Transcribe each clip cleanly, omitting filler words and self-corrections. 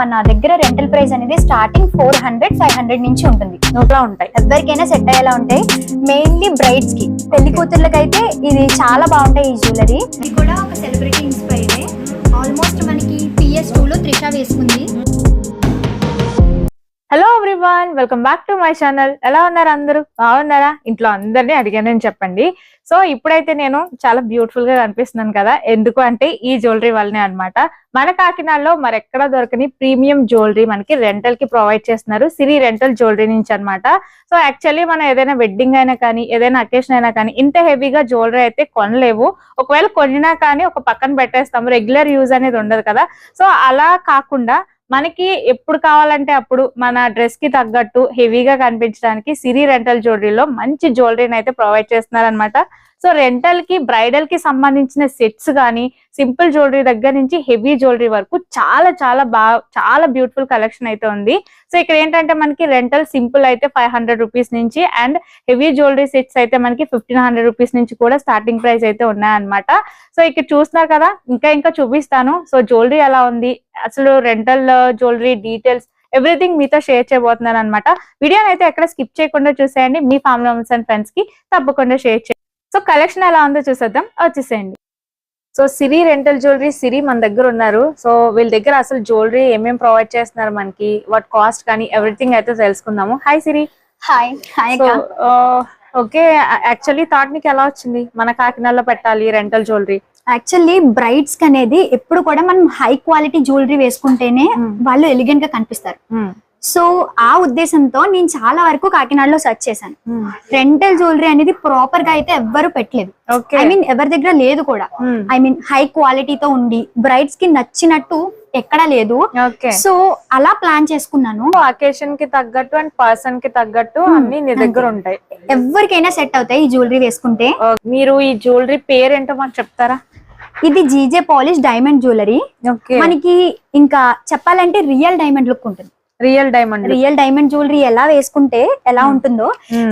మన దగ్గర rental price అనేది స్టార్టింగ్ 400-500 నుంచి ఉంటుంది. ఉంటాయి, ఎవరికైనా సెట్ అయ్యేలా ఉంటాయి. మెయిన్లీ బ్రైడ్స్ కి, పెళ్లి కూతుర్లకి అయితే ఇది చాలా బాగుంటాయి. ఈ జ్యువెలరీ ఇది కూడా ఒక సెలబ్రిటీ ఇన్స్పైర్డే. ఆల్మోస్ట్ మనకి PS2 లో త్రిష వేసుకుంది. Hello everyone, welcome back to my channel. ఎలా ఉన్నారు అందరూ? బాగున్నారా? ఇంట్లో అందరినీ అడిగానని చెప్పండి. సో ఇప్పుడైతే నేను చాలా బ్యూటిఫుల్ గా కనిపిస్తున్నాను కదా, ఎందుకు అంటే ఈ జ్యువెలరీ వల్లనే అన్నమాట. మన కాకినాడలో మరెక్కడ దొరకని ప్రీమియం జ్యువెలరీ మనకి రెంటల్ కి ప్రొవైడ్ చేస్తున్నారు, సిరి రెంటల్ జ్యువెలరీ నుంచి అన్నమాట. సో యాక్చువల్లీ మనం ఏదైనా వెడ్డింగ్ అయినా కానీ, ఏదైనా అకేషన్ అయినా కానీ ఇంత హెవీగా జ్యువెలరీ అయితే కొనలేవు. ఒకవేళ కొనినా కానీ ఒక పక్కన పెట్టేస్తాము, రెగ్యులర్ యూజ్ అనేది ఉండదు కదా. సో అలా కాకుండా మనకి ఎప్పుడు కావాలంటే అప్పుడు మన డ్రెస్ కి తగ్గట్టు హెవీగా కనిపించడానికి సిరి రెంటల్ జ్యువెలరీలో మంచి జ్యువెలరీని అయితే ప్రొవైడ్ చేస్తున్నారు అనమాట. సో రెంటల్ కి, బ్రైడల్ కి సంబంధించిన సెట్స్ కానీ, సింపుల్ జ్యువెలరీ దగ్గర నుంచి హెవీ జ్యువెలరీ వరకు చాలా బ్యూటిఫుల్ కలెక్షన్ అయితే ఉంది. సో ఇక్కడ ఏంటంటే మనకి రెంటల్ సింపుల్ అయితే 500 రూపీస్ నుంచి, అండ్ హెవీ జ్యువెలరీ సెట్స్ అయితే మనకి 1500 రూపీస్ నుంచి కూడా స్టార్టింగ్ ప్రైస్ అయితే ఉన్నాయన్నమాట. సో ఇక్కడ చూస్తున్నారు కదా, ఇంకా చూపిస్తాను. సో జ్యువెలరీ ఎలా ఉంది, అసలు రెంటల్ జ్యువెలరీ డీటెయిల్స్ ఎవ్రీథింగ్ మీతో షేర్ చేయబోతున్నాను అనమాట. వీడియోని అయితే ఎక్కడ స్కిప్ చేయకుండా చూసేయండి. మీ ఫ్యామిలీ మెంబర్స్ అండ్ ఫ్రెండ్స్ కి తప్పకుండా షేర్ చేయండి. సో కలెక్షన్ ఎలా ఉందో చూసేద్దాం, వచ్చేసేయండి. సో సిరి రెంటల్ జ్యువెలరీ, సిరి మన దగ్గర ఉన్నారు. సో వీళ్ళ దగ్గర అసలు జ్యువెలరీ ఏమేమి ప్రొవైడ్ చేస్తున్నారు మనకి, వాట్ కాస్ట్ కానీ ఎవ్రీథింగ్ అయితే తెలుసుకుందాము. హాయ్ సిరి. హాయ్. ఓకే, యాక్చువల్లీ థాట్ మీకు ఎలా వచ్చింది మన కాకినాడలో పెట్టాలి రెంటల్ జ్యువెలరీ? యాక్చువల్లీ బ్రైడ్స్ కి అనేది ఎప్పుడు కూడా మనం హై క్వాలిటీ జ్యువెలరీ వేసుకుంటేనే వాళ్ళు ఎలిగెంట్ గా కనిపిస్తారు. సో ఆ ఉద్దేశంతో నేను చాలా వరకు కాకినాడలో సెర్చ్ చేశాను. రెంటల్ జ్యువెలరీ అనేది ప్రాపర్ గా అయితే ఎవ్వరు పెట్టలేదు. ఐ మీన్ ఎవరి దగ్గర లేదు కూడా. ఐ మీన్ హై క్వాలిటీతో ఉండి బ్రైడ్స్ కి నచ్చినట్టు ఎక్కడా లేదు. సో అలా ప్లాన్ చేసుకున్నాను. అకేషన్ కి తగ్గట్టు అండ్ పర్సన్ కి తగ్గట్టు అన్ని నీ దగ్గర ఉంటాయి, ఎవరికైనా సెట్ అవుతాయి ఈ జ్యువెలరీ వేసుకుంటే. మీరు ఈ జ్యువెలరీ పేరు ఏంటో మాకు చెప్తారా? ఇది జీజే పాలిష్ డైమండ్ జ్యువెలరీ. మనకి ఇంకా చెప్పాలంటే రియల్ డైమండ్ లుక్ ఉంటుంది. రియల్ డైమండ్ జ్యువెలరీ ఎలా వేసుకుంటే ఎలా ఉంటుందో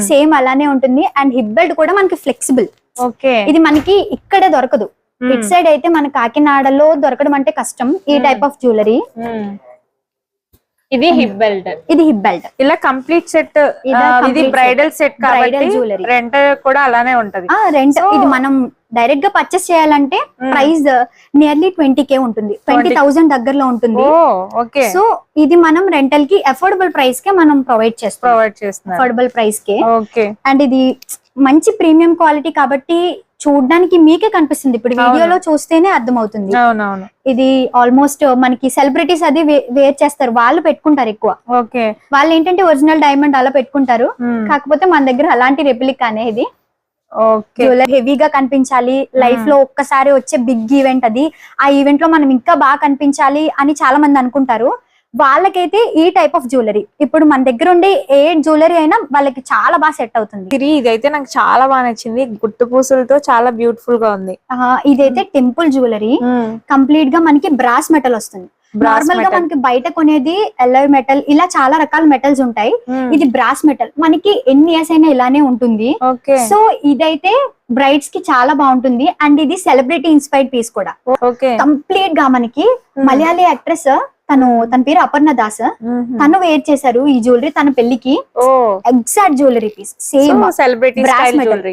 సేమ్ అలానే ఉంటుంది. అండ్ హిప్ బెల్ట్ కూడా మనకి ఫ్లెక్సిబుల్. ఇది మనకి ఇక్కడే దొరకదు, ఇట్ సైడ్ అయితే మన కాకినాడలో దొరకడం అంటే కష్టం ఈ టైప్ ఆఫ్ జ్యువెలరీ. ఇది హిప్ బెల్ట్ ఇలా కంప్లీట్ సెట్. ఇది బ్రైడల్ సెట్ కాబట్టి రెంట్ కూడా అలానే ఉంటది. రెంట్ ఇది మనం డైరెక్ట్ గా పర్చేస్ చేయాలంటే ప్రైస్ నియర్లీ 20K ఉంటుంది, 20,000 దగ్గరలో ఉంటుంది. సో ఇది మనం రెంటల్ కి అఫోర్డబుల్ ప్రైస్ కే మనం ప్రొవైడ్ చేస్తాం, అఫోర్డబుల్ ప్రైస్ కే. అండ్ ఇది మంచి ప్రీమియం క్వాలిటీ కాబట్టి చూడడానికి మీకే కనిపిస్తుంది, ఇప్పుడు వీడియోలో చూస్తేనే అర్థమవుతుంది. ఇది ఆల్మోస్ట్ మనకి సెలబ్రిటీస్ అది వేర్ చేస్తారు, వాళ్ళు పెట్టుకుంటారు ఎక్కువ. వాళ్ళు ఏంటంటే ఒరిజినల్ డైమండ్ అలా పెట్టుకుంటారు, కాకపోతే మన దగ్గర అలాంటి రెప్లికా అనేది జ్యువెలరీ హెవీగా కనిపించాలి. లైఫ్ లో ఒక్కసారి వచ్చే బిగ్ ఈవెంట్ అది, ఆ ఈవెంట్ లో మనం ఇంకా బాగా కనిపించాలి అని చాలా మంది అనుకుంటారు. వాళ్ళకైతే ఈ టైప్ ఆఫ్ జ్యువెలరీ, ఇప్పుడు మన దగ్గర ఉండే ఏ జ్యువెలరీ అయినా వాళ్ళకి చాలా బాగా సెట్ అవుతుంది. ఇదైతే నాకు చాలా బాగా నచ్చింది, గుట్టు పూసలతో చాలా బ్యూటిఫుల్ గా ఉంది. ఇదైతే టెంపుల్ జ్యువెలరీ, కంప్లీట్ గా మనకి బ్రాస్ మెటల్ వస్తుంది. నార్మల్ గా మనకి బయట కొనేది ఎల్లాయ్ మెటల్, ఇలా చాలా రకాల మెటల్స్ ఉంటాయి. ఇది బ్రాస్ మెటల్, మనకి ఎన్ని ఇయర్స్ అయినా ఇలానే ఉంటుంది. సో ఇదైతే బ్రైడ్స్ కి చాలా బాగుంటుంది. అండ్ ఇది సెలబ్రిటీ ఇన్స్పైర్డ్ పీస్ కూడా. కంప్లీట్ గా మనకి మలయాళీ యాక్ట్రెస్ తన పేరు అపర్ణ దాస్, తను వేర్ చేశారు ఈ జ్యువెలరీ తన పెళ్లికి. Exact jewellery piece, same celebrity brass metal,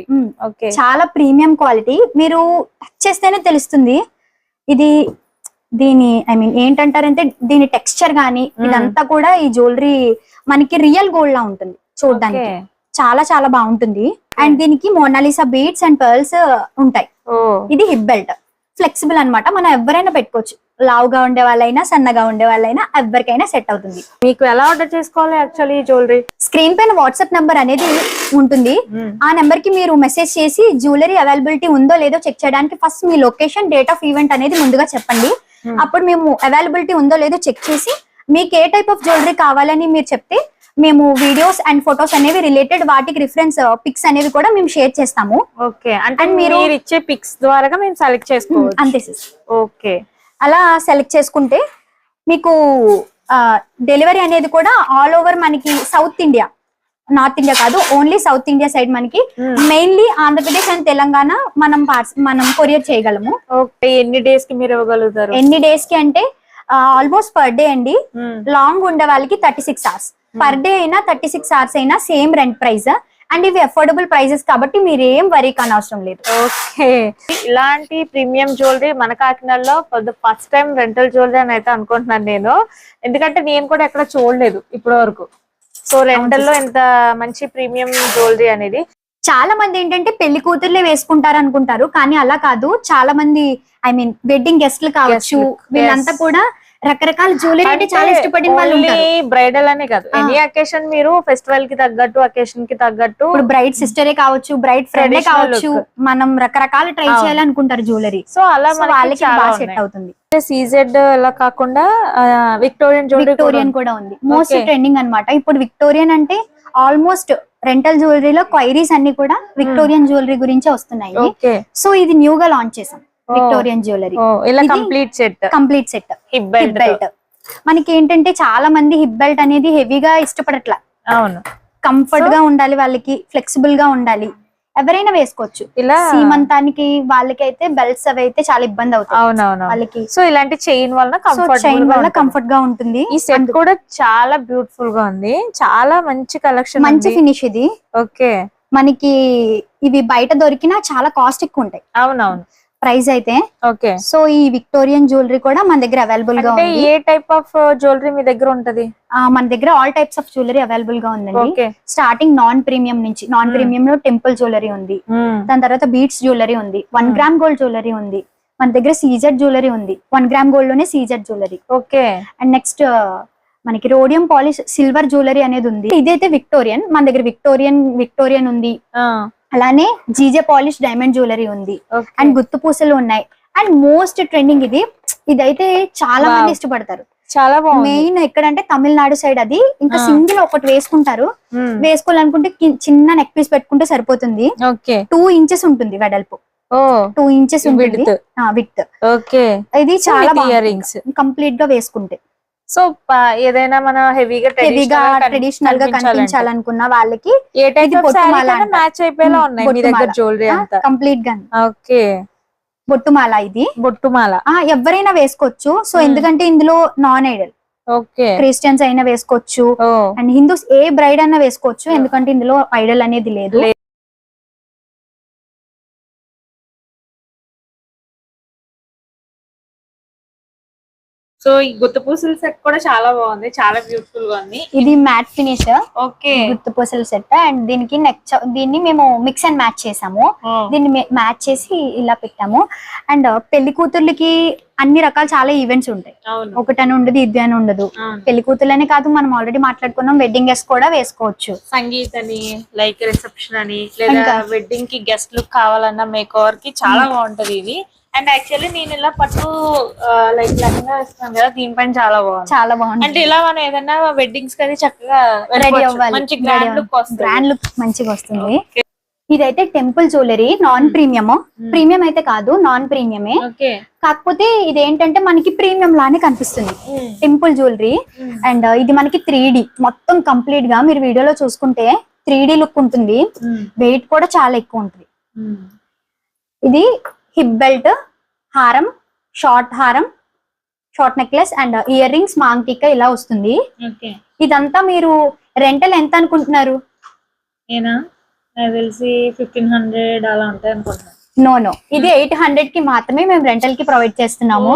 చాలా ప్రీమియం క్వాలిటీ. మీరు టచ్ చేస్తేనే తెలుస్తుంది ఇది. దీని ఐ మీన్ ఏంటంటారంటే దీని టెక్స్చర్ గానీ ఇదంతా కూడా ఈ జ్యువెలరీ మనకి రియల్ గోల్డ్ లా ఉంటుంది చూడడానికి, చాలా బాగుంటుంది. అండ్ దీనికి మోనాలిసా బీడ్స్ అండ్ పర్ల్స్ ఉంటాయి. ఇది హిప్ బెల్ట్, ఫ్లెక్సిబుల్ అన్నమాట, మనం ఎవరైనా పెట్టుకోవచ్చు. లావుగా ఉండే వాళ్ళైనా, సన్నగా ఉండే వాళ్ళైనా, ఎవరికైనా సెట్ అవుతుంది. మీకు ఎలా ఆర్డర్ చేసుకోవాలి యాక్చువల్లీ జ్యువెలరీ? స్క్రీన్ పైన వాట్సాప్ నంబర్ అనేది ఉంటుంది, ఆ నెంబర్ కి మీరు మెసేజ్ చేసి జ్యువెలరీ అవైలబిలిటీ ఉందో లేదో చెక్ చేయడానికి first me location, date of event అనేది ముందుగా చెప్పండి. అప్పుడు మేము అవైలబిలిటీ ఉందో లేదో చెక్ చేసి మీకు ఏ టైప్ ఆఫ్ జ్యువెలరీ కావాలని మీరు చెప్తే మేము వీడియోస్ అండ్ ఫొటోస్ అనేవి రిలేటెడ్ వాటికి రిఫరెన్స్ పిక్స్ అనేవి కూడా మేము షేర్ చేస్తాము. అంటే మీరు ఇచ్చే పిక్స్ ద్వారా మేము సెలెక్ట్ చేసుకోవచ్చు అంతే సార్. అలా సెలెక్ట్ చేసుకుంటే మీకు డెలివరీ అనేది కూడా ఆల్ ఓవర్ మనకి సౌత్ ఇండియా, నార్త్ ఇండియా కాదు, ఓన్లీ సౌత్ ఇండియా సైడ్ మనకి మెయిన్లీ ఆంధ్రప్రదేశ్ అండ్ తెలంగాణ మనం కొరియర్ చేయగలము. ఎన్ని డేస్ కి మీరు ఇవ్వగలుగుతారు? ఎన్ని డేస్ కి అంటే ఆల్మోస్ట్ పర్ డే అండి. లాంగ్ ఉండే వాళ్ళకి 36 hours, పర్ డే అయినా 36 hours అయినా సేమ్ రెంట్ ప్రైస్. అండ్ ఇవి అఫోర్డబుల్ ప్రైజెస్ కాబట్టి మీరు ఏం వరీ కాని అవసరం లేదు. ఓకే, ఇలాంటి ప్రీమియం జ్యువెలరీ మన కాకినాడలో ఫస్ట్ టైం రెంటల్ జ్యువెలరీ అని అయితే అనుకుంటున్నాను నేను, ఎందుకంటే నేను కూడా ఎక్కడ చూడలేదు ఇప్పటి వరకు. సో రెంటల్ లో ఇంత మంచి ప్రీమియం జ్యువెలరీ అనేది. చాలా మంది ఏంటంటే పెళ్లి కూతుర్లే వేసుకుంటారు అనుకుంటారు, కానీ అలా కాదు. చాలా మంది వెడ్డింగ్ గెస్ట్లు కావచ్చు, వీళ్ళంతా కూడా రకరకాల జ్యువెలరీ అంటే చాలా ఇష్టపడిన వాళ్ళు ఉంటారు. బ్రైడల్ అనే కాదు, ఎనీ అకేషన్ మీరు ఫెస్టివల్ కి తగ్గట్టు, అకేషన్ కి తగ్గట్టు, ఇప్పుడు బ్రైడ్ సిస్టరే కావచ్చు, బ్రైడ్ ఫ్రెండే కావచ్చు, మనం రకరకాల ట్రై చేయాలనుకుంటారు జ్యువెలరీ. సో అలా వాళ్ళకి బాగా సెట్ అవుతుంది. సీజెడ్ అలా కాకుండా విక్టోరియన్ కూడా ఉంది, మోస్ట్ ట్రెండింగ్ అన్నమాట. ఇప్పుడు విక్టోరియన్ అంటే ఆల్మోస్ట్ రెంటల్ జ్యువెలరీలో క్వైరీస్ అన్ని కూడా విక్టోరియన్ జ్యువెలరీ గురించే వస్తున్నాయి. సో ఇది న్యూ గా లాంచ్ చేసాం Victorian jewellery. Complete set hip belt. మనకి ఏంటంటే చాలా మంది హిప్ బెల్ట్ అనేది హెవీగా ఇష్టపడట్లా. అవును, కంఫర్ట్ గా ఉండాలి, వాళ్ళకి ఫ్లెక్సిబుల్ గా ఉండాలి, ఎవరైనా వేసుకోవచ్చు. ఇలా సీమంతానికి వాళ్ళకి అయితే బెల్ట్స్ అవి అయితే చాలా ఇబ్బంది అవుతాయి. అవునవును వాళ్ళకి. సో ఇలాంటి చైన్ వల్ల కంఫర్ట్ గా ఉంటుంది. ఈ సెట్ కూడా చాలా బ్యూటిఫుల్ గా ఉంది, చాలా మంచి కలెక్షన్, మంచి ఫినిష్ ఇది. ఓకే, మనకి ఇవి బయట దొరికినా చాలా కాస్ట్ ఎక్కువ ఉంటాయి. అవునవును ప్రైస్ అయితే. ఓకే, సో ఈ విక్టోరియన్ జ్యువెలరీ కూడా మన దగ్గర అవైలబుల్ గా ఉంది. ఏ టైప్ ఆఫ్ జ్యువెలరీ మీ దగ్గర ఉంటది? మన దగ్గర all types of jewellery available గా ఉందండి. స్టార్టింగ్ నాన్ ప్రీమియం నుంచి. నాన్ ప్రీమియం లో టెంపుల్ జ్యువెలరీ ఉంది, దాని తర్వాత బీట్స్ జ్యువెలరీ ఉంది, 1 గ్రామ్ గోల్డ్ జ్యువెలరీ ఉంది, మన దగ్గర సీజెడ్ జ్యువెలరీ ఉంది, 1 గ్రామ్ గోల్డ్ లోనే CZ jewellery. Okay, and next మనకి రోడియం పాలిష్ సిల్వర్ జ్యువెలరీ అనేది ఉంది. ఇదైతే విక్టోరియన్, మన దగ్గర విక్టోరియన్ ఉంది. అలానే జీజే పాలిష్ డైమండ్ జ్యువెలరీ ఉంది. అండ్ గుత్తు పూసలు ఉన్నాయి. అండ్ మోస్ట్ ట్రెండింగ్ ఇదైతే చాలా మంది ఇష్టపడతారు. చాలా మెయిన్ ఎక్కడంటే తమిళనాడు సైడ్ అది. ఇంకా సింగిల్ ఒకటి వేసుకుంటారు. వేసుకోవాలనుకుంటే చిన్న నెక్ పీస్ పెట్టుకుంటే సరిపోతుంది. 2 inches ఉంటుంది వెడల్పు, 2 inches ఉంటుంది విత్. ఇది చాలా కంప్లీట్ గా వేసుకుంటే. సో ఏదైనా మన హెవీగా ట్రెడిషనల్ గా కనిపించాలనుకున్న వాళ్ళకి మ్యాచ్ అయిపోయేలా ఉన్నాయి మీ దగ్గర జ్యువెలరీ అంతా కంప్లీట్ గా. ఓకే, బొట్టుమాల. ఇది బొట్టుమాల ఎవరైనా వేసుకోవచ్చు. సో ఎందుకంటే ఇందులో నాన్ ఐడల్, ఓకే, క్రిస్టియన్స్ అయినా వేసుకోవచ్చు, అండ్ హిందూస్ ఏ బ్రైడ్ అయినా వేసుకోవచ్చు, ఎందుకంటే ఇందులో ఐడల్ అనేది లేదు. సో ఈ గుత్త పూసల సెట్ కూడా చాలా బాగుంది, చాలా బ్యూటిఫుల్ గా ఉంది. ఇది మ్యాట్ ఫినిష్. ఓకే, గుత్త పూసల సెట్. అండ్ దీనికి దీన్ని మేము మిక్స్ అండ్ మ్యాచ్ చేసాము. దీన్ని మ్యాచ్ చేసి ఇలా పెట్టాము. అండ్ పెళ్లి కూతుర్లకి అన్ని రకాల చాలా ఈవెంట్స్ ఉంటాయి. ఒకటని ఉండదు, ఇది అని ఉండదు. పెళ్లి కూతుర్లనే కాదు, మనం ఆల్రెడీ మాట్లాడుకున్నాం, వెడ్డింగ్ గెస్ట్ కూడా వేసుకోవచ్చు. సంగీత్ అని, లైక్ రిసెప్షన్ అని, లేదా వెడ్డింగ్ కి గెస్ట్ లుక్ కావాలన్నా మేక్ ఓవర్ కి చాలా బాగుంటది ఇది. అండ్ యాక్చువల్లీ నేను ఇలా పట్టు లైక్ లెహంగా వేస్తున్నాను కదా, దీనిపైన చాలా బాగుంది. అంటే ఇలా మనం ఏదైనా వెడ్డింగ్స్ కి అది చక్కగా రెడీ అవ్వాలి, మంచి గ్రాండ్ లుక్ మంచిగా వస్తుంది. ఇదైతే temple jewellery, non premium. Premium అయితే కాదు, నాన్ ప్రీమియమే. కాకపోతే ఇది ఏంటంటే మనకి ప్రీమియం లానే కనిపిస్తుంది, టెంపుల్ జ్యువెలరీ. అండ్ ఇది మనకి 3D మొత్తం కంప్లీట్ గా మీరు వీడియోలో చూసుకుంటే 3D లుక్ ఉంటుంది. వెయిట్ కూడా చాలా ఎక్కువ ఉంటుంది. ఇది హిప్ బెల్ట్, హారం, short necklace and earrings, maang tikka ఇలా వస్తుంది. ఇదంతా మీరు రెంటల్ ఎంత అనుకుంటున్నారు? 1500 అలా ఉంటాయి అనుకుంటున్నాను. నో, ఇది 800 కి మాత్రమే మేము రెంటల్ కి ప్రొవైడ్ చేస్తున్నాము.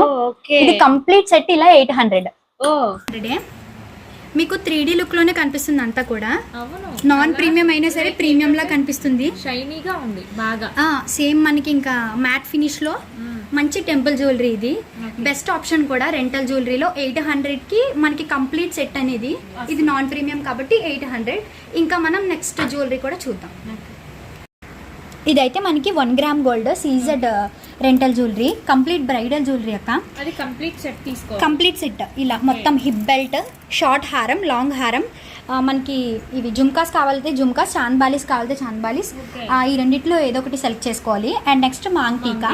ఇది కంప్లీట్ సెట్ ఇలా 800. మీకు 3D లుక్ లోనే కనిపిస్తుంది అంతా కూడా. నాన్ ప్రీమియం అయినా సరే ప్రీమియం లా కనిపిస్తుంది, షైనీగా ఉంది బాగా. సేమ్ మనకి ఇంకా మ్యాట్ ఫినిష్ లో మంచి టెంపుల్ జ్యువెలరీ. ఇది బెస్ట్ ఆప్షన్ కూడా రెంటల్ జ్యువెలరీలో. 800 కి మనకి కంప్లీట్ సెట్ అనేది. ఇది నాన్ ప్రీమియం కాబట్టి 800. ఇంకా మనం నెక్స్ట్ జ్యువెలరీ కూడా చూద్దాం. ఇదైతే మనకి 1 gram gold CZ rental jewellery, complete bridal jewellery అక్క. అది కంప్లీట్ సెట్ తీసుకో. కంప్లీట్ సెట్ ఇలా మొత్తం హిప్ బెల్ట్, షార్ట్ హారం, లాంగ్ హారం, మనకి ఇవి జుమ్కాస్ కావాలంటే జుమ్కాస్, చాంద్ బాలీస్ కావాలంటే చాంద్ బాలీస్, ఈ రెండిట్లో ఏదో ఒకటి సెలెక్ట్ చేసుకోవాలి. And next Mang tikka.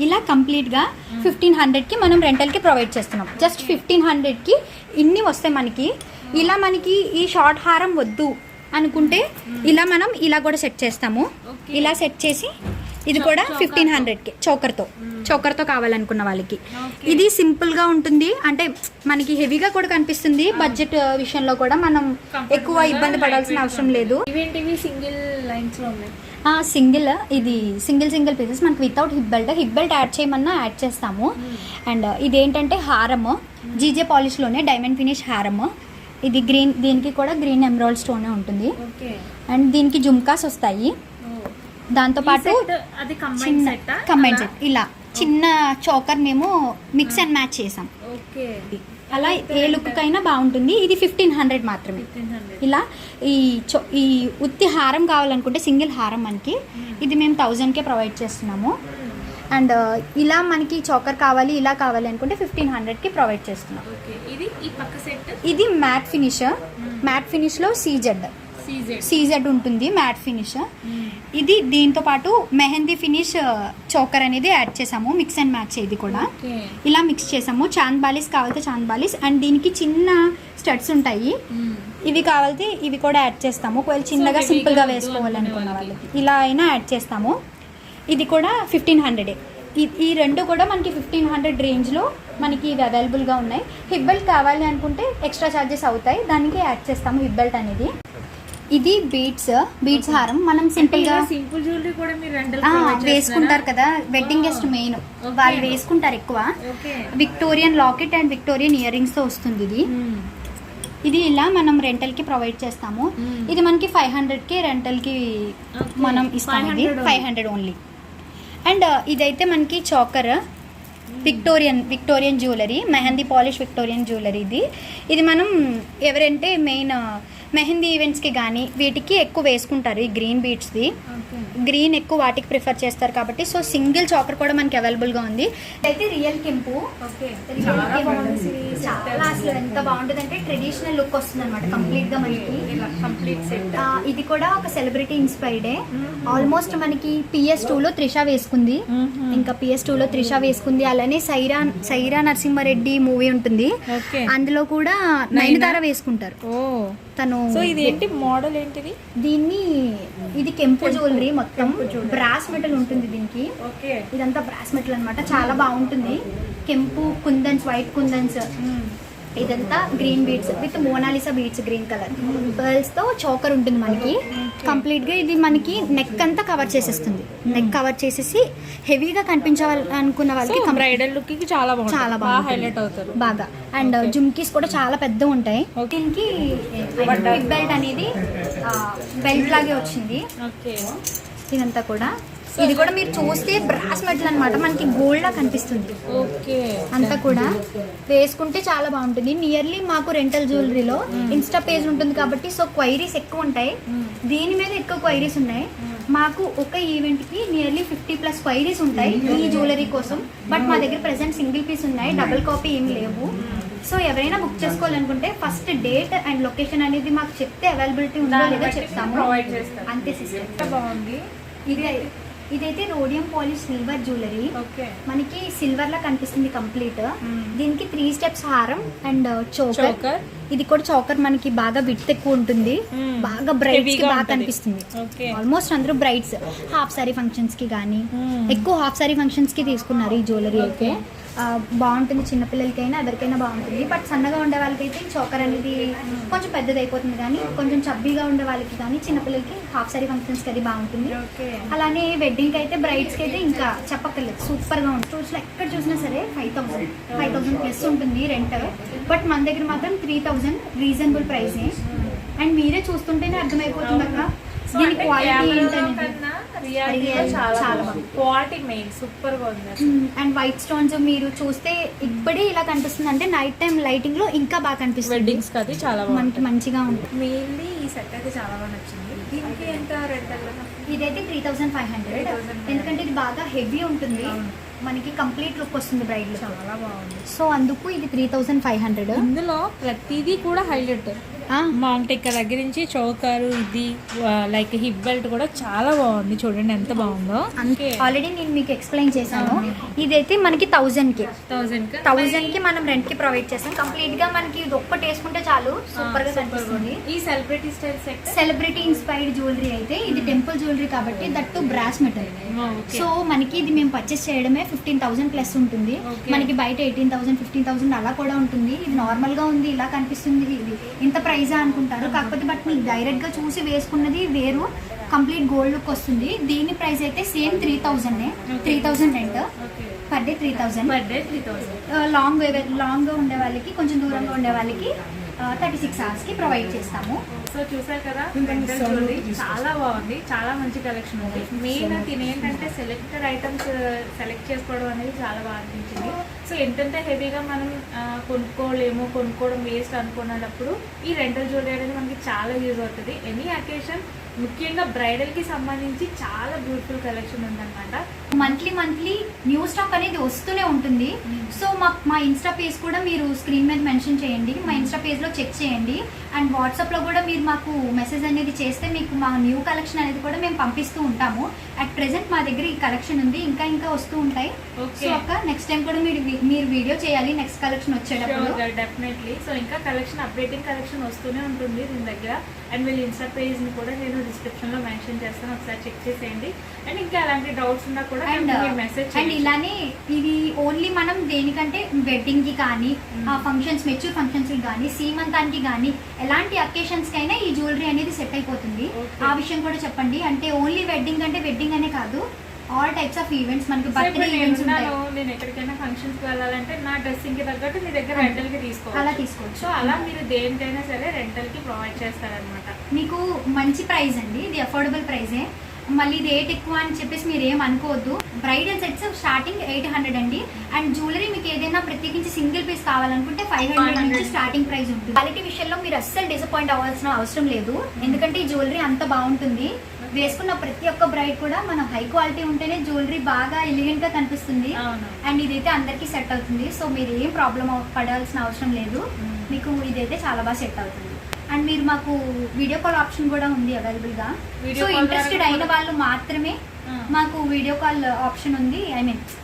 ఇలా కంప్లీట్ గా 1500 కి మనం రెంటల్ కి ప్రొవైడ్ చేస్తున్నాం. జస్ట్ 1500 కి ఇన్ని వస్తాయి మనకి. ఇలా మనకి ఈ షార్ట్ హారం వద్దు అనుకుంటే ఇలా మనం ఇలా కూడా సెట్ చేస్తాము. ఇలా సెట్ చేసి ఇది కూడా 1500కి చోకర్తో కావాలనుకున్న వాళ్ళకి. ఇది సింపుల్ గా ఉంటుంది, అంటే మనకి హెవీగా కూడా కనిపిస్తుంది. బడ్జెట్ విషయంలో కూడా మనం ఎక్కువ ఇబ్బంది పడాల్సిన అవసరం లేదు. సింగిల్ లైన్స్ లో ఉన్నాయి. ఇది సింగిల్ పీసెస్ మనకి వితౌట్ హిప్ బెల్ట్ యాడ్ చేయమన్నా యాడ్ చేస్తాము. అండ్ ఇదేంటంటే హారము, జీజే పాలిష్లోనే డైమండ్ ఫినిష్ హారము. ఇది గ్రీన్, దీనికి కూడా గ్రీన్ ఎమరాల్డ్ స్టోనే ఉంటుంది. అండ్ దీనికి జుమ్కాస్ వస్తాయి. దాంతోపాటు కంబైన్ సెట్ ఇలా చిన్న చోకర్ మేము మిక్స్ అండ్ మ్యాచ్ చేసాం. అలా ఏ లుక్ కైనా బాగుంటుంది. ఇది 1500 మాత్రమే. ఇలా ఈ ఉత్తి హారం కావాలనుకుంటే సింగిల్ హారం మనకి ఇది మేము 1000కే ప్రొవైడ్ చేస్తున్నాము. అండ్ ఇలా మనకి చోకర్ కావాలి, ఇలా కావాలి అనుకుంటే 1500కి ప్రొవైడ్ చేస్తున్నాం. ఇది మ్యాట్ ఫినిష్లో సీజెడ్ ఉంటుంది మ్యాట్ ఫినిష్. ఇది దీంతో పాటు మెహందీ ఫినిష్ చోకర్ అనేది యాడ్ చేసాము, మిక్స్ అండ్ మ్యాచ్. ఇది కూడా ఇలా మిక్స్ చేసాము. చాంద్ బాలిస్ కావాలితే చాంద్ బాలిస్, అండ్ దీనికి చిన్న స్టడ్స్ ఉంటాయి, ఇవి కావాలితే ఇవి కూడా యాడ్ చేస్తాము. ఒకవేళ చిన్నగా సింపుల్ గా వేసుకోవాలనుకున్న వాళ్ళకి ఇలా అయినా యాడ్ చేస్తాము. ఇది కూడా 1500. ఈ రెండు కూడా మనకి 1500 రేంజ్లో మనకి ఇవి అవైలబుల్గా ఉన్నాయి. హిప్ బెల్ట్ కావాలి అనుకుంటే ఎక్స్ట్రా ఛార్జెస్ అవుతాయి, దానికి యాడ్ చేస్తాము హిప్ బెల్ట్ అనేది. ఇది బీడ్స్ హారం. మనం సింపుల్ జ్యువెలరీ కూడా మీరు వేసుకుంటారు కదా, వెడ్డింగ్ గెస్ట్ మెయిన్ వాళ్ళు వేసుకుంటారు ఎక్కువ. Victorian locket and Victorian ear rings తో వస్తుంది ఇది ఇలా మనం రెంటల్కి ప్రొవైడ్ చేస్తాము. ఇది మనకి 500కి రెంటల్కి మనం ఇస్తాము. ఇది 500 ఓన్లీ. అండ్ ఇదైతే మనకి choker Victorian jewellery, mehndi polish Victorian jewellery. ఇది మనం ఎవరంటే మెయిన్ మెహందీ ఈవెంట్స్కి కానీ వీటికి ఎక్కువ వేసుకుంటారు. ఈ గ్రీన్ బీడ్స్ది, గ్రీన్ ఎక్కువ వాటికి ప్రిఫర్ చేస్తారు కాబట్టి. సో సింగిల్ చాకర్ కూడా మనకి అవైలబుల్గా ఉంది. అయితే రియల్ కెంపు చాలా అసలు ఎంత బాగుంటుంది అంటే ట్రెడిషనల్ లుక్ వస్తుంది అనమాట కంప్లీట్గా మనకి. ఇది కూడా ఒక సెలబ్రిటీ ఇన్స్పైర్డే. ఆల్మోస్ట్ మనకి PS2లో త్రిష వేసుకుంది, ఇంకా PS2లో త్రిష వేసుకుంది. అలానే సైరా నరసింహారెడ్డి మూవీ ఉంటుంది, అందులో కూడా నయనతార వేసుకుంటారు తను. సో ఇది ఏంటి మోడల్ ఏంటిది? ఇది కెంపు జ్యువెలరీ, మొత్తం బ్రాస్ మెటల్ ఉంటుంది దీనికి. ఇదంతా బ్రాస్ మెటల్ అన్నమాట, చాలా బాగుంటుంది. కెంపు కుందన్స్, వైట్ కుందన్స్, ఇదంతా green beads with Mona Lisa beads, green colour pearls తో చోకర్ ఉంటుంది మనకి కంప్లీట్ గా. ఇది మనకి నెక్ అంతా కవర్ చేసేస్తుంది. నెక్ కవర్ చేసేసి హెవీగా కనిపించాలనుకున్న వాళ్ళకి బ్రైడల్ లుక్ కి చాలా బాగా హైలైట్ అవుతారు బాగా. అండ్ జుమ్కీస్ కూడా చాలా పెద్ద ఉంటాయి. దీనికి బిగ్ బెల్ట్ అనేది బెల్ట్ లాగే వచ్చింది. ఇదంతా కూడా ఇది కూడా మీరు చూస్తే బ్రాస్ మెటల్ అనమాట, మనకి గోల్డ్ లా కనిపిస్తుంది. అంతా కూడా వేసుకుంటే చాలా బాగుంటుంది. నియర్లీ మాకు రెంటల్ జ్యువెలరీలో ఇన్స్టా పేజ్ ఉంటుంది కాబట్టి సో క్వైరీస్ ఎక్కువ ఉంటాయి. దీని మీద ఎక్కువ క్వైరీస్ ఉన్నాయి. మాకు ఒక ఈవెంట్ కి నియర్లీ 50+ క్వైరీస్ ఉంటాయి ఈ జ్యువెలరీ కోసం. బట్ మా దగ్గర ప్రెసెంట్ సింగిల్ పీస్ ఉన్నాయి, డబుల్ కాపీ ఏమి లేవు. సో ఎవరైనా బుక్ చేసుకోవాలనుకుంటే ఫస్ట్ డేట్ అండ్ లొకేషన్ అనేది మాకు చెప్తే అవైలబిలిటీ ఉందో లేదో చెప్తాము, అంతే సిస్టమ్. బాగుంది. ఇదైతే రోడియం పాలిష్ సిల్వర్ జ్యువెలరీ, మనకి సిల్వర్ లా కనిపిస్తుంది కంప్లీట్. దీనికి 3 స్టెప్స్ హారం అండ్ చోకర్. ఇది కూడా చోకర్ మనకి బాగా విడ్త్ ఎక్కువ ఉంటుంది, బాగా బ్రైట్స్ కి బాగా కనిపిస్తుంది. ఆల్మోస్ట్ అందరూ బ్రైట్స్ హాఫ్ సారీ ఫంక్షన్స్ కి కానీ ఎక్కువ హాఫ్ సారీ ఫంక్షన్స్ కి తీసుకున్నారు ఈ జ్యువెలరీ. అయితే బాగుంటుంది, చిన్నపిల్లలకైనా ఎవరికైనా బాగుంటుంది. బట్ సన్నగా ఉండే వాళ్ళకైతే చోకర్ అనేది కొంచెం పెద్దది అయిపోతుంది, కానీ కొంచెం చబ్బీగా ఉండే వాళ్ళకి కానీ చిన్నపిల్లలకి హాఫ్ సారీ ఫంక్షన్స్కి అది బాగుంటుంది. అలానే వెడ్డింగ్కి అయితే బ్రైడ్స్కి అయితే ఇంకా చెప్పక్కర్లేదు, సూపర్గా ఉంటుంది. స్టోర్స్లో ఎక్కడ చూసినా సరే 5,000+ ఉంటుంది రెంట్. బట్ మన దగ్గర మాత్రం 3,000 రీజనబుల్ ప్రైసే. అండ్ మీరే చూస్తుంటేనే అర్థమైపోతుంది అక్క దీని క్వాలిటీ క్వాలిటీ మెయిన్ సూపర్ గా ఉంది. అండ్ వైట్ స్టోన్స్ మీరు చూస్తే ఇప్పుడే ఇలా కనిపిస్తుంది అంటే నైట్ టైం లైటింగ్ లో ఇంకా బాగా కనిపిస్తుంది. వెడ్డింగ్స్ కి అది చాలా మనకి మంచిగా ఉంటుంది. మెయిన్లీ ఈ సెట్ అయితే చాలా బాగా నచ్చింది. దీనికి ఎంత రెంటల్? ఇదైతే 3,500. ఎందుకంటే ఇది బాగా హెవీ ఉంటుంది, మనకి కంప్లీట్ లుక్ వస్తుంది బ్రైడ్ లో, చాలా బాగుంది. సో అందుకు ఇది 3,500. ఇందులో ప్రతిదీ కూడా హైలైట్. మాంగ్ టిక్క దగ్గర నుంచి చౌకారు ఇది లైక్ హిప్ బెల్ట్ కూడా చాలా బాగుంది. చూడండి ఎంత బాగుందో. ఆల్రెడీ నేను మీకు ఎక్స్ప్లెయిన్ చేశాను. ఇదైతే మనకి 1000 కి మనం రెంట్ కి ప్రొవైడ్ చేస్తాం. కంప్లీట్ గా మనకి ఇది ఒక్కటి వేసుకుంటే చాలు, సూపర్ గా కనిపిస్తుంది. ఈ celebrity style set, celebrity inspired jewellery అయితే ఇది టెంపుల్ జ్యువెలరీ కాబట్టి దట్టు బ్రాస్ మెటల్. సో మనకి ఇది మేము పర్చేస్ చేయడమే 15,000 ప్లస్ ఉంటుంది. మనకి బయట 18,000 15,000 అలా కూడా ఉంటుంది. ఇది నార్మల్ గా ఉంది, ఇలా కనిపిస్తుంది, ఇది ఇంత ప్రైజా అనుకుంటారు. కాకపోతే బట్ మీకు డైరెక్ట్ గా చూసి వేసుకున్నది వేరు, కంప్లీట్ గోల్డ్ లుక్ వస్తుంది. దీని ప్రైస్ అయితే same 3,000 rent per day 3,000. Long గా ఉండే వాళ్ళకి, కొంచెం దూరంగా ఉండే వాళ్ళకి 36 hours కి ప్రొవైడ్ చేస్తాము. సో చూసారు కదా, చాలా బాగుంది, చాలా మంచి కలెక్షన్ ఉంది. మెయిన్ దీని ఏంటంటే సెలెక్టెడ్ ఐటమ్స్ సెలెక్ట్ చేసుకోవడం అనేది చాలా బాగా అనిపించింది. సో ఎంతంటే హెవీగా మనం కొనుక్కోవడం వేస్ట్ అనుకున్నప్పుడు ఈ రెంటల్ జ్యువెలరీ అనేది మనకి చాలా యూజ్ అవుతుంది. ఎనీ అకేషన్, ముఖ్యంగా బ్రైడల్ కి సంబంధించి చాలా బ్యూటిఫుల్ కలెక్షన్ ఉందన్నమాట. మంత్లీ న్యూ స్టాక్ అనేది వస్తూనే ఉంటుంది. సో మా ఇన్స్టా పేజ్ కూడా మీరు స్క్రీన్ మీద మెన్షన్ చేయండి. మా ఇన్స్టా పేజ్ లో చెక్ చేయండి. అండ్ వాట్సాప్ లో కూడా మీరు మాకు మెసేజ్ అనేది చేస్తే మీకు మా న్యూ కలెక్షన్ అనేది కూడా మేము పంపిస్తూ ఉంటాము. అట్ ప్రెసెంట్ మా దగ్గర ఈ కలెక్షన్ ఉంది, ఇంకా వస్తూ ఉంటాయి. సో అక్క నెక్స్ట్ టైం కూడా మీరు వీడియో చేయాలి నెక్స్ట్ కలెక్షన్ వచ్చేటప్పుడు. డెఫినెట్లీ. సో ఇంకా కలెక్షన్, అప్డేటింగ్ కలెక్షన్ వస్తూనే ఉంటుంది దీని దగ్గర. అండ్ వీళ్ళ ఇన్స్టా పేజ్ ని కూడా నేను డిస్క్రిప్షన్ లో మెన్షన్ చేస్తాను, ఒకసారి చెక్ చేసేయండి. అండ్ ఇంకా అలాంటి డౌట్స్ ఉన్నా కూడా మెసేజ్. అండ్ ఇలానే ఇది ఓన్లీ మనం దేనికంటే వెడ్డింగ్ కి కానీ, ఫంక్షన్స్, మెచ్యూర్ ఫంక్షన్స్ కి కానీ, సీమంతానికి కానీ, ఎలాంటి అకేషన్స్ కైనా ఈ జ్యువెలరీ అనేది సెట్ అయిపోతుంది. ఆ విషయం కూడా చెప్పండి. అంటే ఓన్లీ వెడ్డింగ్ అంటే వెడ్డింగ్ అనే కాదు, ఆల్ టైప్స్ ఆఫ్ ఈవెంట్స్, మనకి బర్త్డే ఈవెంట్స్ ఉంటాయి. నేను ఎక్కడికైనా ఫంక్షన్స్ కి వెళ్ళాలంటే నా డ్రెస్సింగ్ కి తగ్గట్టు మీ దగ్గర రెంటల్ కి అలా తీసుకోవచ్చు. సో అలా మీరు దేనికైనా సరే రెంటల్ కి ప్రొవైడ్ చేస్తారనమాట. మీకు మంచి ప్రైస్ అండి, ఇది అఫోర్డబుల్ ప్రైజే. మళ్ళీ ఇది రేట్ ఎక్కువ అని చెప్పేసి మీరు ఏం అనుకోవద్దు. బ్రైడల్ సెట్స్ స్టార్టింగ్ 800 అండి. అండ్ జ్యువెలరీ మీకు ఏదైనా ప్రత్యేకించి సింగిల్ పీస్ కావాలనుకుంటే 500 నుంచి స్టార్టింగ్ ప్రైస్ ఉంటుంది. క్వాలిటీ విషయంలో మీరు అస్సలు డిసప్పాయింట్ అవ్వాల్సిన అవసరం లేదు. ఎందుకంటే ఈ జ్యువెలరీ అంత బాగుంటుంది. వేసుకున్న ప్రతి ఒక్క బ్రైడ్ కూడా మన హై క్వాలిటీ ఉంటేనే జ్యువెలరీ బాగా ఎలిగెంట్ గా కనిపిస్తుంది. అండ్ ఇదైతే అందరికి సెట్ అవుతుంది. సో మీరు ఏం ప్రాబ్లం పడాల్సిన అవసరం లేదు. మీకు ఇదైతే చాలా బాగా సెట్ అవుతుంది. అండ్ మీరు మాకు వీడియో కాల్ ఆప్షన్ కూడా ఉంది అవైలబుల్ గా. సో ఇంట్రెస్టెడ్ అయిన వాళ్ళు మాత్రమే మాకు వీడియో కాల్ ఆప్షన్ ఉంది.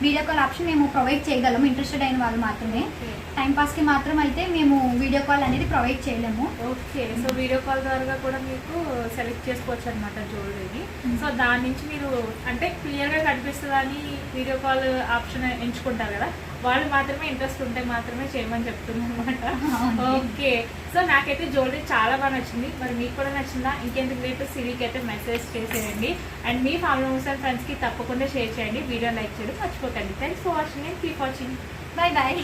వీడియో కాల్ ఆప్షన్ మేము ప్రొవైడ్ చేయగలము, ఇంట్రెస్టెడ్ అయిన వాళ్ళు మాత్రమే. టైం పాస్ కి మాత్రం అయితే మేము వీడియో కాల్ అనేది ప్రొవైడ్ చేయలేము. ఓకే. సో వీడియో కాల్ ద్వారా కూడా మీకు సెలెక్ట్ చేసుకోవచ్చు అనమాట జ్యువెలరీని. సో దాని నుంచి మీరు అంటే క్లియర్ గా కనిపిస్తుందని వీడియో కాల్ ఆప్షన్ ఎంచుకుంటారు కదా, వాళ్ళు మాత్రమే ఇంట్రెస్ట్ ఉంటే మాత్రమే చేయమని చెప్తున్నాను అనమాట. ఓకే. సో నాకైతే జ్యువెలరీ చాలా బాగా నచ్చింది. మరి మీకు కూడా నచ్చిందా? ఇంకెందుకు లేట్ సిరికి అయితే మెసేజ్ చేసేయండి. అండ్ మీ ఫ్యామిలీ మెంబర్స్ అండ్ ఫ్రెండ్స్ కి తప్పకుండా షేర్ చేయండి. వీడియో లైక్ చేయడం మర్చిపోకండి. Thanks for watching and keep watching. Bye bye.